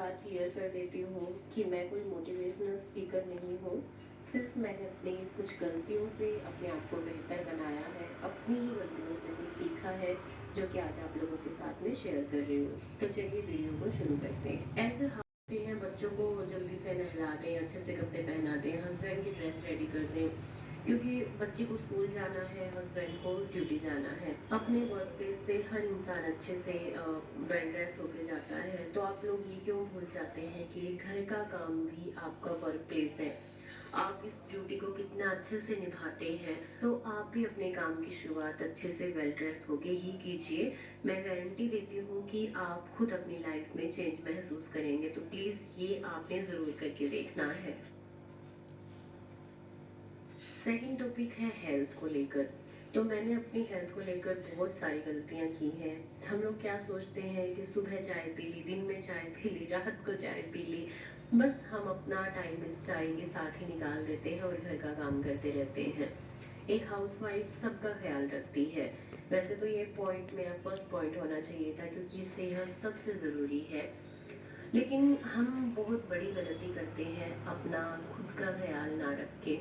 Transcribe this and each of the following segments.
बात क्लियर कर देती हूँ कि मैं कोई मोटिवेशनल स्पीकर नहीं हूँ। सिर्फ मैंने अपनी कुछ गलतियों से अपने आप को बेहतर बनाया है, अपनी ही गलतियों से कुछ सीखा है, जो कि आज आप लोगों के साथ में शेयर कर रही हूँ। तो चलिए वीडियो को शुरू करते हैं। ऐसे होते हैं, बच्चों को जल्दी से नहला दें, अच्छे से कपड़े पहना दें, हस्बैंड की ड्रेस रेडी कर दें, क्योंकि बच्चे को स्कूल जाना है, हस्बैंड को ड्यूटी जाना है। अपने वर्क प्लेस पे हर इंसान अच्छे से वेल ड्रेस होके जाता है, तो आप लोग ये क्यों भूल जाते हैं कि घर का काम भी आपका वर्क प्लेस है। आप इस ड्यूटी को कितना अच्छे से निभाते हैं, तो आप भी अपने काम की शुरुआत अच्छे से वेल ड्रेस होके ही कीजिए। मैं गारंटी देती हूँ कि आप खुद अपनी लाइफ में चेंज महसूस करेंगे। तो प्लीज़ ये आपने ज़रूर करके देखना है। सेकंड टॉपिक है हेल्थ को लेकर। तो मैंने अपनी हेल्थ को लेकर बहुत सारी गलतियां की हैं। हम लोग क्या सोचते हैं कि सुबह चाय पी ली, दिन में चाय पी ली, रात को चाय पी ली, बस हम अपना टाइम इस चाय के साथ ही निकाल देते हैं और घर का काम करते रहते हैं। एक हाउसवाइफ सबका ख्याल रखती है। वैसे तो ये पॉइंट मेरा फर्स्ट पॉइंट होना चाहिए था, क्योंकि सेहत सबसे ज़रूरी है। लेकिन हम बहुत बड़ी गलती करते हैं अपना खुद का ख्याल ना रख के।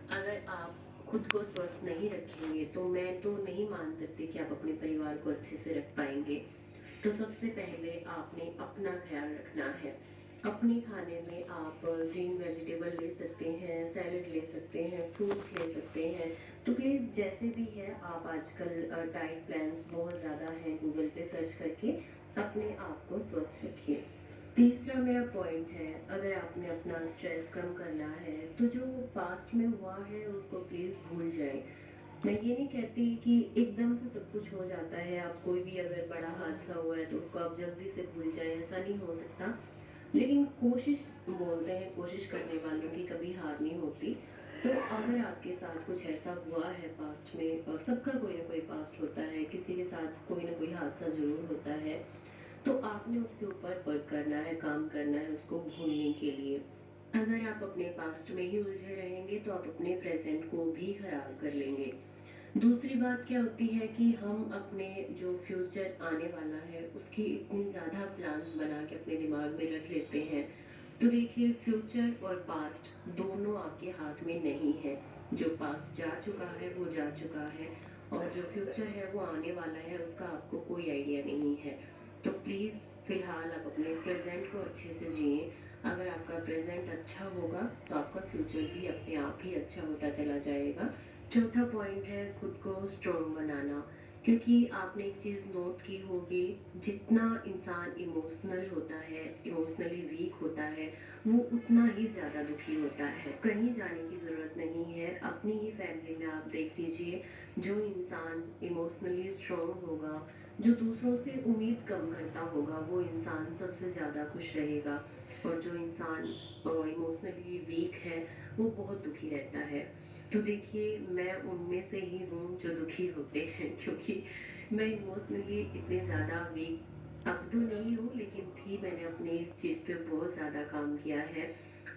अगर आप खुद को स्वस्थ नहीं रखेंगे, तो मैं तो नहीं मान सकती कि आप अपने परिवार को अच्छे से रख पाएंगे। तो सबसे पहले आपने अपना ख्याल रखना है। अपने खाने में आप ग्रीन वेजिटेबल ले सकते हैं, सैलेड ले सकते हैं, फ्रूट्स ले सकते हैं। तो प्लीज़ जैसे भी है, आप आजकल डाइट प्लान्स बहुत ज़्यादा हैं, गूगल पे सर्च करके अपने आप को स्वस्थ रखिए। तीसरा मेरा पॉइंट है, अगर आपने अपना स्ट्रेस कम करना है, तो जो पास्ट में हुआ है उसको प्लीज़ भूल जाएं। मैं ये नहीं कहती कि एकदम से सब कुछ हो जाता है। आप कोई भी अगर बड़ा हादसा हुआ है तो उसको आप जल्दी से भूल जाएं, ऐसा नहीं हो सकता। लेकिन कोशिश, बोलते हैं कोशिश करने वालों की कभी हार नहीं होती। तो अगर आपके साथ कुछ ऐसा हुआ है पास्ट में, और सबका कोई ना कोई पास्ट होता है, किसी के साथ कोई ना कोई हादसा ज़रूर होता है, तो आपने उसके ऊपर वर्क करना है, काम करना है उसको भूलने के लिए। अगर आप अपने पास्ट में ही उलझे रहेंगे, तो आप अपने प्रेजेंट को भी खराब कर लेंगे। दूसरी बात क्या होती है कि हम अपने जो फ्यूचर आने वाला है उसकी इतनी ज़्यादा प्लान्स बना के अपने दिमाग में रख लेते हैं। तो देखिए, फ्यूचर और पास्ट दोनों आपके हाथ में नहीं है। जो पास्ट जा चुका है वो जा चुका है, और जो फ्यूचर है वो आने वाला है, उसका आपको कोई आइडिया नहीं है। तो प्लीज़ फ़िलहाल आप अपने प्रेजेंट को अच्छे से जिए। अगर आपका प्रेजेंट अच्छा होगा, तो आपका फ्यूचर भी अपने आप ही अच्छा होता चला जाएगा। चौथा पॉइंट है खुद को स्ट्रॉन्ग बनाना। क्योंकि आपने एक चीज़ नोट की होगी, जितना इंसान इमोशनल होता है, इमोशनली वीक होता है, वो उतना ही ज़्यादा दुखी होता है। कहीं जाने की ज़रूरत नहीं है, अपनी ही फैमिली में आप देख लीजिए। जो इंसान इमोशनली स्ट्रॉन्ग होगा, जो दूसरों से उम्मीद कम करता होगा, वो इंसान सबसे ज़्यादा खुश रहेगा। और जो इंसान इमोशनली वीक है, वो बहुत दुखी रहता है। तो देखिए, मैं उनमें से ही हूँ जो दुखी होते हैं, क्योंकि मैं इमोशनली इतनी ज़्यादा वीक अब तो नहीं हूँ, लेकिन थी। मैंने अपने इस चीज़ पे बहुत ज़्यादा काम किया है।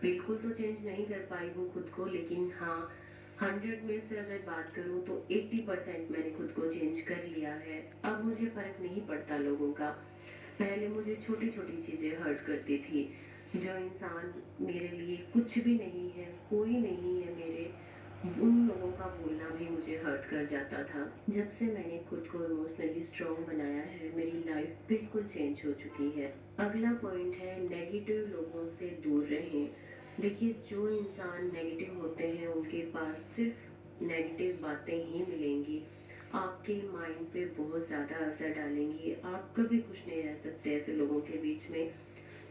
बिल्कुल तो चेंज नहीं कर पाई हूँ खुद को, लेकिन हाँ, 100 में से अगर बात करूँ तो 80% मैंने खुद को चेंज कर लिया है। अब मुझे फ़र्क नहीं पड़ता लोगों का। पहले मुझे छोटी-छोटी चीज़ें हर्ट करती थी। जो इंसान मेरे लिए कुछ भी नहीं है, कोई नहीं है मेरे, उन लोगों का बोलना भी मुझे हर्ट कर जाता था। जब से मैंने खुद को इमोशनली स्ट्रॉन्ग बनाया है, मेरी लाइफ बिल्कुल चेंज हो चुकी है। अगला पॉइंट है, नेगेटिव लोगों से दूर रहें। देखिए, जो इंसान नेगेटिव होते हैं उनके पास सिर्फ नेगेटिव बातें ही मिलेंगी। आपके माइंड पे बहुत ज़्यादा असर डालेंगी। आप कभी खुश नहीं रह सकते ऐसे लोगों के बीच में।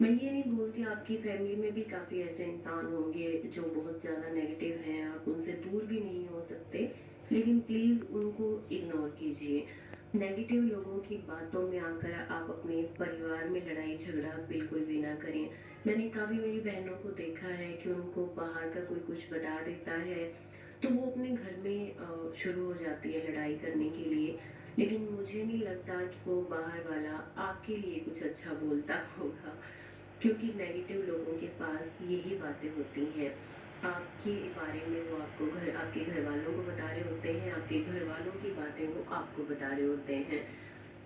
मैं ये नहीं बोलती, आपकी फैमिली में भी काफ़ी ऐसे इंसान होंगे जो बहुत ज़्यादा नेगेटिव हैं, आप उनसे दूर भी नहीं हो सकते, लेकिन प्लीज़ उनको इग्नोर कीजिए। नेगेटिव लोगों की बातों में आकर आप अपने परिवार में लड़ाई झगड़ा बिल्कुल भी ना करें। मैंने काफ़ी मेरी बहनों को देखा है कि उनको बाहर का कोई कुछ बता देता है, तो वो अपने घर में शुरू हो जाती है लड़ाई करने के लिए। लेकिन मुझे नहीं लगता कि वो बाहर वाला आपके लिए कुछ अच्छा बोलता होगा, क्योंकि नेगेटिव लोगों के पास यही बातें होती हैं। आपके बारे में वो आपके घर वालों को बता रहे होते हैं, आपके घर वालों की बातें वो आपको बता रहे होते हैं।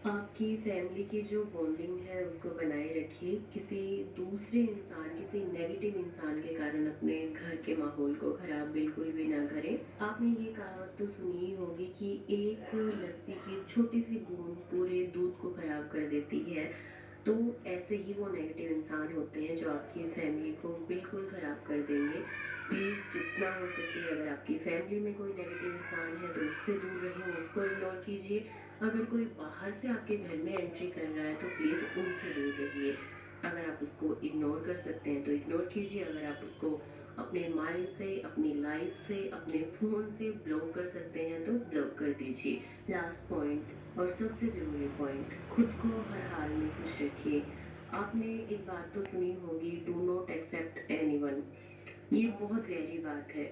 आपकी फैमिली की जो बॉन्डिंग है उसको बनाए रखिए। किसी दूसरे इंसान, किसी नेगेटिव इंसान के कारण अपने घर के माहौल को खराब बिल्कुल भी ना करें। आपने ये कहावत तो सुनी ही होगी कि एक लस्सी की छोटी सी बूंद पूरे दूध को खराब कर देती है। तो ऐसे ही वो नेगेटिव इंसान होते हैं जो आपकी फैमिली को बिल्कुल ख़राब कर देंगे। प्लीज़ जितना हो सके, अगर आपकी फैमिली में कोई नेगेटिव इंसान है तो उससे दूर रहें, उसको इग्नोर कीजिए। अगर कोई बाहर से आपके घर में एंट्री कर रहा है तो प्लीज़ उनसे दूर रहिए। अगर आप उसको इग्नोर कर सकते हैं तो इग्नोर कीजिए। अगर आप उसको अपने माइंड से, अपनी लाइफ से, अपने फ़ोन से ब्लॉक कर सकते हैं तो ब्लॉक कर दीजिए। लास्ट पॉइंट और सबसे ज़रूरी पॉइंट, खुद को हर हाल में खुश रखिए। आपने एक बात तो सुनी होगी, डू नॉट एक्सेप्ट एनीवन। ये बहुत गहरी बात है,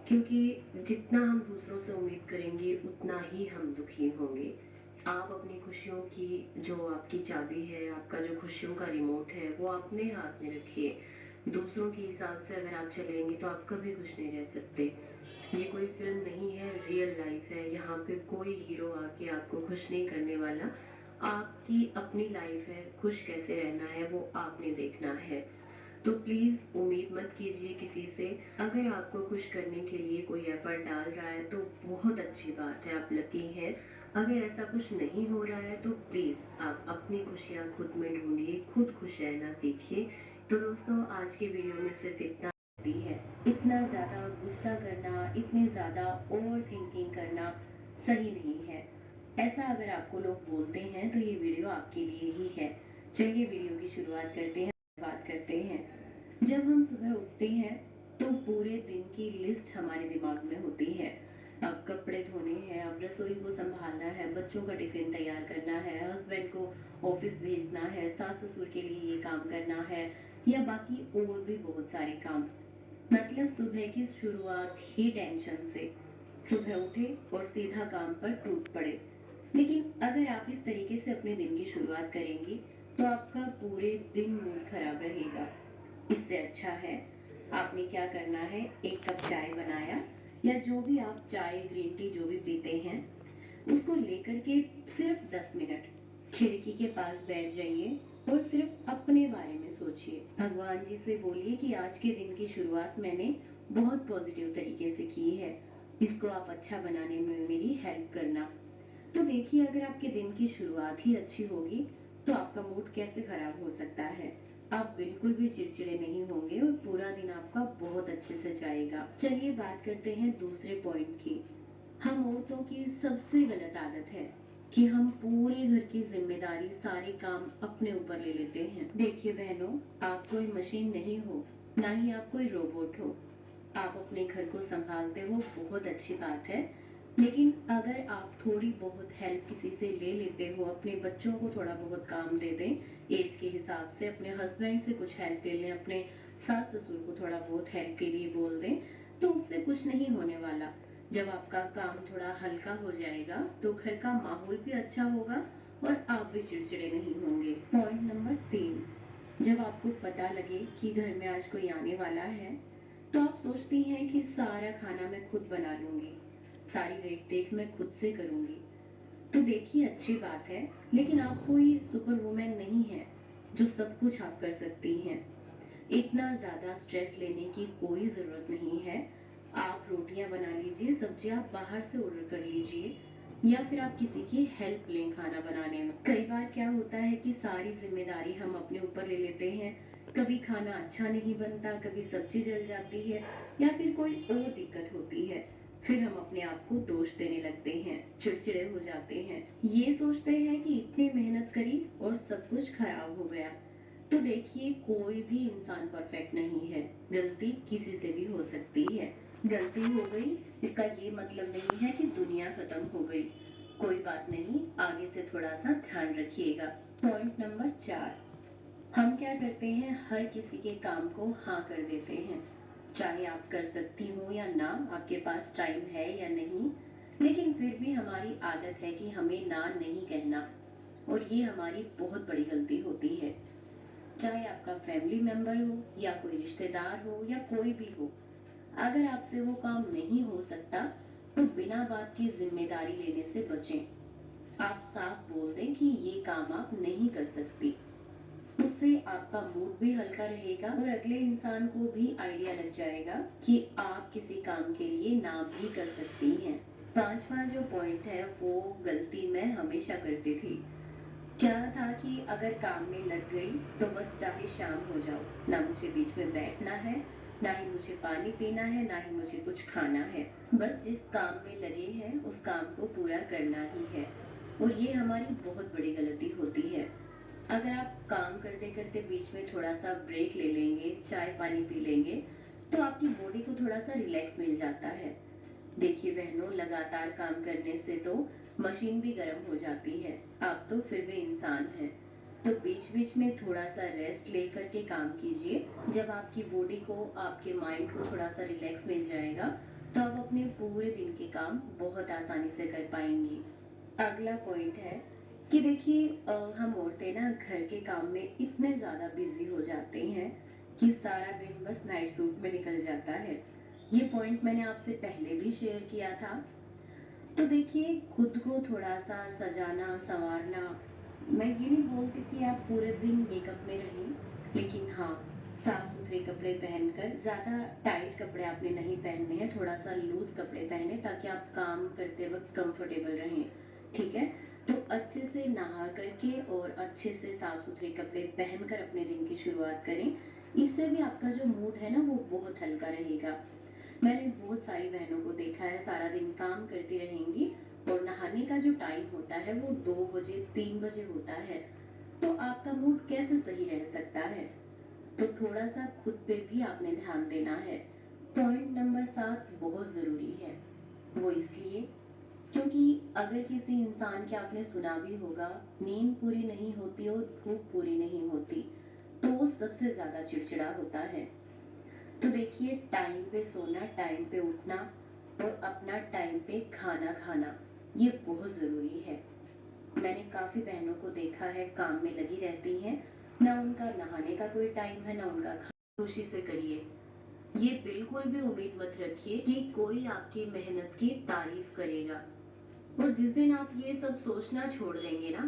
क्योंकि जितना हम दूसरों से उम्मीद करेंगे उतना ही हम दुखी होंगे। आप अपनी खुशियों की जो आपकी चाबी है, आपका जो खुशियों का रिमोट है, वो अपने हाथ में रखिए। दूसरों के हिसाब से अगर आप चलेंगे तो आप कभी खुश नहीं रह सकते। ये कोई फिल्म नहीं है, रियल लाइफ है। यहाँ पे कोई हीरो आके आपको खुश नहीं करने वाला। आपकी अपनी लाइफ है, खुश कैसे रहना है वो आपने देखना है। तो प्लीज़ उम्मीद मत कीजिए किसी से। अगर आपको खुश करने के लिए कोई एफर्ट डाल रहा है तो बहुत अच्छी बात है, आप लकी हैं। अगर ऐसा कुछ नहीं हो रहा है तो प्लीज़ आप अपनी खुशियाँ खुद में ढूंढिए, खुद खुश रहना सीखिए। तो दोस्तों, आज की वीडियो में सिर्फ इतना ही है। इतना ज़्यादा गुस्सा करना, इतनी ज़्यादा ओवर थिंकिंग करना सही नहीं है। ऐसा अगर आपको लोग बोलते हैं तो ये वीडियो आपके लिए ही है। चलिए वीडियो की शुरुआत करते हैं, बात करते हैं। जब हम सुबह उठते हैं तो पूरे दिन की लिस्ट हमारे दिमाग में होती है। अब कपड़े धोने हैं, अब रसोई को संभालना है, बच्चों का टिफिन तैयार करना है, हस्बैंड को ऑफिस भेजना है, सास ससुर के लिए ये काम करना है, या बाकी और भी बहुत सारे काम। मतलब सुबह की शुरुआत ही टेंशन से। सुबह उठे और सीधा काम पर टूट पड़े। लेकिन अगर आप इस तरीके से अपने दिन की शुरुआत करेंगी तो आपका पूरे दिन मूड खराब रहेगा। इससे अच्छा है, आपने क्या करना है, एक कप चाय बनाया, या जो भी आप चाय, ग्रीन टी जो भी पीते हैं, उसको लेकर के सिर्फ 10 मिनट खिड़की के पास बैठ जाइए और सिर्फ अपने बारे में सोचिए। भगवान जी से बोलिए कि आज के दिन की शुरुआत मैंने बहुत पॉजिटिव तरीके से की है, इसको आप अच्छा बनाने में मेरी हेल्प करना। तो देखिए, अगर आपके दिन की शुरुआत ही अच्छी होगी तो आपका मूड कैसे खराब हो सकता है। आप बिल्कुल भी चिड़चिड़े नहीं होंगे और पूरा दिन आपका बहुत अच्छे से जाएगा। चलिए बात करते हैं दूसरे पॉइंट की। हम औरतों की सबसे गलत आदत है कि हम पूरे घर की जिम्मेदारी, सारे काम अपने ऊपर ले लेते हैं। देखिए बहनों, आप कोई मशीन नहीं हो, ना ही आप कोई रोबोट हो। आप अपने घर को संभालते हो, बहुत अच्छी बात है। लेकिन अगर आप थोड़ी बहुत हेल्प किसी से ले लेते हो, अपने बच्चों को थोड़ा बहुत काम दे दें एज के हिसाब से, अपने हस्बैंड से कुछ हेल्प ले लें, अपने सास ससुर को थोड़ा बहुत हेल्प के लिए बोल दें, तो उससे कुछ नहीं होने वाला। जब आपका काम थोड़ा हल्का हो जाएगा तो घर का माहौल भी अच्छा होगा और आप भी चिड़चिड़े नहीं होंगे। पॉइंट नंबर 3, जब आपको पता लगे कि घर में आज कोई आने वाला है तो आप सोचती हैं कि सारा खाना मैं खुद बना लूंगी, सारी रेख देख मैं खुद से करूंगी। तो देखिए, अच्छी बात है, लेकिन आप कोई सुपर वुमेन नहीं है जो सब कुछ आप कर सकती हैं। इतना ज़्यादा स्ट्रेस लेने की कोई ज़रूरत नहीं है। आप रोटियां बना लीजिए, सब्जियां बाहर से ऑर्डर कर लीजिए, या फिर आप किसी की हेल्प लें खाना बनाने में। कई बार क्या होता है कि सारी जिम्मेदारी हम अपने ऊपर ले लेते हैं। कभी खाना अच्छा नहीं बनता, कभी सब्जी जल जाती है, या फिर कोई और दिक्कत होती है। फिर हम अपने आप को दोष देने लगते हैं, चिड़चिड़े हो जाते हैं, ये सोचते हैं कि इतनी मेहनत करी और सब कुछ खराब हो गया। तो देखिए, कोई भी इंसान परफेक्ट नहीं है, गलती किसी से भी हो सकती है। गलती हो गई इसका ये मतलब नहीं है कि दुनिया खत्म हो गई। कोई बात नहीं, आगे से थोड़ा सा ध्यान रखिएगा। पॉइंट नंबर 4, हम क्या करते हैं, हर किसी के काम को हाँ कर देते हैं। चाहे आप कर सकती हो या ना, आपके पास टाइम है या नहीं, लेकिन फिर भी हमारी आदत है कि हमें ना नहीं कहना, और ये हमारी बहुत बड़ी गलती होती है। चाहे आपका फैमिली मेंबर हो या कोई रिश्तेदार हो या कोई भी हो, अगर आपसे वो काम नहीं हो सकता तो बिना बात की जिम्मेदारी लेने से बचें। आप साफ बोल दें कि ये काम आप नहीं कर सकती। उससे आपका मूड भी हल्का रहेगा और अगले इंसान को भी आइडिया लग जाएगा कि आप किसी काम के लिए ना भी कर सकती हैं। पांचवा जो पॉइंट है वो गलती मैं हमेशा करती थी। क्या था कि अगर काम में लग गई तो बस चाहे शाम हो जाओ, ना मुझे बीच में बैठना है, ना ही मुझे पानी पीना है, ना ही मुझे कुछ खाना है। बस जिस काम में लगे हैं उस काम को पूरा करना ही है। और ये हमारी बहुत बड़ी गलती होती है। अगर आप काम करते करते बीच में थोड़ा सा ब्रेक ले लेंगे, चाय पानी पी लेंगे, तो आपकी बॉडी को थोड़ा सा रिलैक्स मिल जाता है। देखिए बहनों, लगातार काम करने से तो मशीन भी गर्म हो जाती है। आप तो फिर भी इंसान हैं। तो बीच बीच में थोड़ा सा रेस्ट लेकर के काम कीजिए। जब आपकी बॉडी को, आपके माइंड को थोड़ा सा रिलैक्स मिल जाएगा, तो आप अपने पूरे दिन के काम बहुत आसानी से कर पाएंगी। अगला पॉइंट है कि देखिए हम औरतें ना घर के काम में इतने ज़्यादा बिजी हो जाते हैं कि सारा दिन बस नाइट सूट में निकल जाता है। ये पॉइंट मैंने आपसे पहले भी शेयर किया था। तो देखिए खुद को थोड़ा सा सजाना संवारना, मैं ये नहीं बोलती कि आप पूरे दिन मेकअप में रहें, लेकिन हाँ, साफ सुथरे कपड़े पहनकर, ज़्यादा टाइट कपड़े आपने नहीं पहनने हैं, थोड़ा सा लूज कपड़े पहने ताकि आप काम करते वक्त कंफर्टेबल रहें। ठीक है। तो अच्छे से नहा करके और अच्छे से साफ सुथरे कपड़े पहनकर अपने दिन की शुरुआत करें। इससे भी आपका जो मूड है ना वो बहुत हल्का रहेगा। मैंने बहुत सारी बहनों को देखा है सारा दिन काम करती रहेंगी और नहाने का जो टाइम होता है वो 2 बजे 3 बजे होता है। तो आपका मूड कैसे सही रह सकता है? तो थोड़ा सा खुद पे भी आपने ध्यान देना है। पॉइंट नंबर 7 बहुत जरूरी है। वो इसलिए क्योंकि अगर किसी इंसान के, आपने सुना भी होगा, नींद पूरी नहीं होती और भूख पूरी नहीं होती, तो वो सबसे ज्यादा चिड़चिड़ा होता है। तो देखिए टाइम पे सोना, टाइम पे उठना और अपना टाइम पे खाना खाना, ये बहुत ज़रूरी है। मैंने काफ़ी बहनों को देखा है काम में लगी रहती हैं, ना उनका नहाने का कोई टाइम है ना उनका खाना। खुशी से करिए। ये बिल्कुल भी उम्मीद मत रखिए कि कोई आपकी मेहनत की तारीफ करेगा। और जिस दिन आप ये सब सोचना छोड़ देंगे ना